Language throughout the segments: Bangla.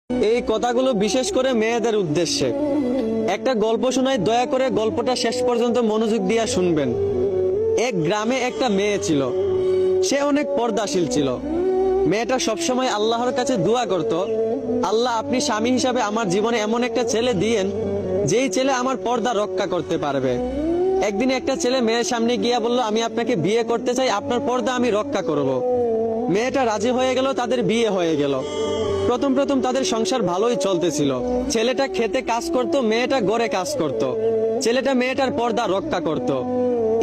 এই কথাগুলো বিশেষ করে মেয়েদের উদ্দেশ্যে। একটা গল্প শোনাই, দয়া করে গল্পটা শেষ পর্যন্ত মনোযোগ দিয়ে শুনবেন। এক গ্রামে একটা মেয়ে ছিল। সে অনেক পর্দাশীল ছিল। মেয়েটা সবসময় আল্লাহর কাছে দোয়া করত, আল্লাহ আপনি স্বামী হিসাবে আমার জীবনে এমন একটা ছেলে দিয়েন যেই ছেলে আমার পর্দা রক্ষা করতে পারবে। একদিন একটা ছেলে মেয়ের সামনে গিয়া বলল, আমি আপনাকে বিয়ে করতে চাই, আপনার পর্দা আমি রক্ষা করব। মেয়েটা রাজি হয়ে গেল, তাদের বিয়ে হয়ে গেল। প্রথম প্রথম তাদের সংসার ভালোই চলতেছিল। ছেলেটা খেতে কাজ করত, মেয়েটা ঘরে কাজ করত। ছেলেটা মেয়েটার পর্দা রক্ষা করত।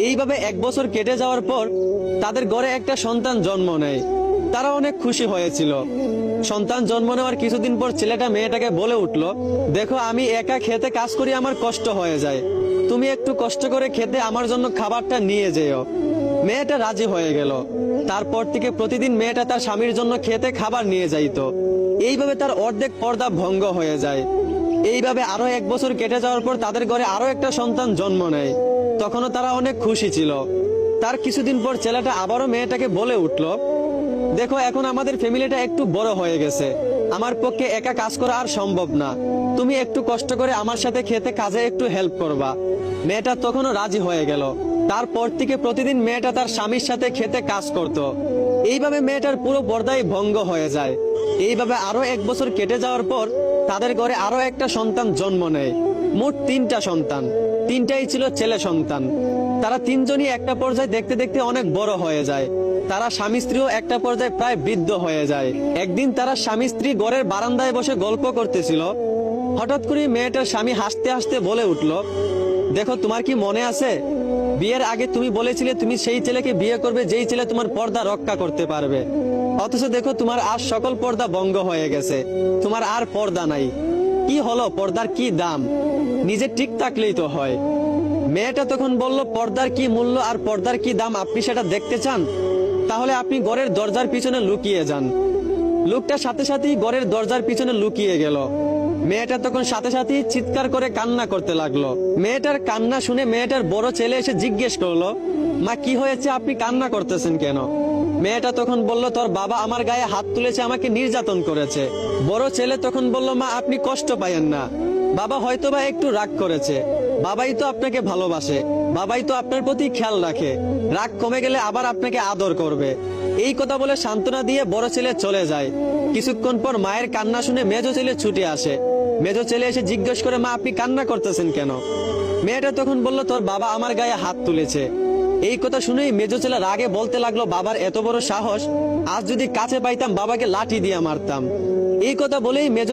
এইভাবে 1 বছর কেটে যাওয়ার পর তাদের ঘরে একটা সন্তান জন্ম নেয়। তারা অনেক খুশি হয়েছিল। সন্তান জন্ম নেওয়ার কিছুদিন পর ছেলেটা মেয়েটাকে বলে উঠল, দেখো আমি একা খেতে কাজ করি, আমার কষ্ট হয়ে যায়, তুমি একটু কষ্ট করে খেতে আমার জন্য খাবারটা নিয়ে যেও। মেয়েটা রাজি হয়ে গেল। তারপর থেকে প্রতিদিন মেয়েটা তার স্বামীর জন্য খেতে খাবার নিয়ে যাইতো। এইভাবে তার অর্ধেক পর্দা ভঙ্গ হয়ে যায়। এইভাবে আরো 1 বছর কেটে যাওয়ার পর তাদের ঘরে আরো একটা সন্তান জন্ম নেয়। তখনও তারা অনেক খুশি ছিল। তার কিছুদিন পর ছেলেটা আবারও মেয়েটাকে বলে উঠল, দেখো এখন আমাদের ফ্যামিলিটা একটু বড় হয়ে গেছে, আমার পক্ষে একা কাজ করা আর সম্ভব না, তুমি একটু কষ্ট করে আমার সাথে খেতে কাজে একটু হেল্প করবা। মেয়েটা তখনও রাজি হয়ে গেল। তারপর থেকে প্রতিদিন মেয়েটা তার স্বামীর সাথে খেতে কাজ করত। এইভাবে মেয়েটার পুরো পর্দাই ভঙ্গ হয়ে যায়। এইভাবে আরো 1 বছর কেটে যাওয়ার পর তাদের ঘরে আরো একটা সন্তান জন্ম নেয়। মোট 3টা সন্তান, 3টাই ছিল ছেলে সন্তান। তারা 3জনই একটা পর্যায়ে দেখতে দেখতে অনেক বড় হয়ে যায়। তারা স্বামী স্ত্রীও একটা পর্যায়ে প্রায় বৃদ্ধ হয়ে যায়। একদিন তারা স্বামী স্ত্রী ঘরের বারান্দায় বসে গল্প করতেছিল। হঠাৎ করে মেয়েটার স্বামী হাসতে হাসতে বলে উঠল, দেখো তোমার কি মনে আছে, বিয়ের আগে তুমি বলেছিলে তুমি সেই ছেলেকে বিয়ে করবে যেই ছেলে তোমার পর্দা রক্ষা করতে পারবে। অথচ দেখো তোমার আর সকল পর্দা ভঙ্গ হয়ে গেছে, তোমার আর পর্দা নাই। কি হলো, পর্দার কি দাম? নিজে ঠিক থাকলেই তো হয়। মেয়েটা তখন বলল, পর্দার কি মূল্য আর পর্দার কি দাম আপনি সেটা দেখতে চান? তাহলে আপনি ঘরের দরজার পিছনে লুকিয়ে যান। লোকটা সাথে সাথেই ঘরের দরজার পিছনে লুকিয়ে গেল। মেয়েটা তখন সাথে সাথেই চিৎকার করে কান্না করতে লাগলো। মেয়েটার কান্না শুনে মেয়েটার বড় ছেলে এসে জিজ্ঞেস করলো, মা কি হয়েছে, আপনি কান্না করতেছেন কেন? মেয়েটা তখন বলল, তোর বাবা আমার গায়ে হাত তুলেছে, আমাকে নির্যাতন করেছে। বড় ছেলে তখন বলল, মা আপনি কষ্ট পাইয়েন না, বাবা হয়তোবা একটু রাগ করেছে, বাবাই তো আপনাকে ভালোবাসে, বাবাই তো আপনার প্রতি খেয়াল রাখে, রাগ কমে গেলে আবার আপনাকে আদর করবে। এই কথা বলে সান্ত্বনা দিয়ে বড় ছেলে চলে যায়। কিছুক্ষণ পর মায়ের কান্না শুনে মেজো ছেলে ছুটে আসে। মেজো ছেলে এসে জিজ্ঞেস করে, মা আপনি কান্না করতেছেন কেন? মেয়েটা তখন বলল, তোর বাবা আমার গায়ে হাত তুলেছে। এই কথা শুনেই মেজো ছেলে রাগে বলতে লাগলো, বাবার এত বড় সাহস, আজ যদি কাছে পাইতাম বাবাকে লাঠি দিয়ে মারতাম। এই কথা বলেই মেজো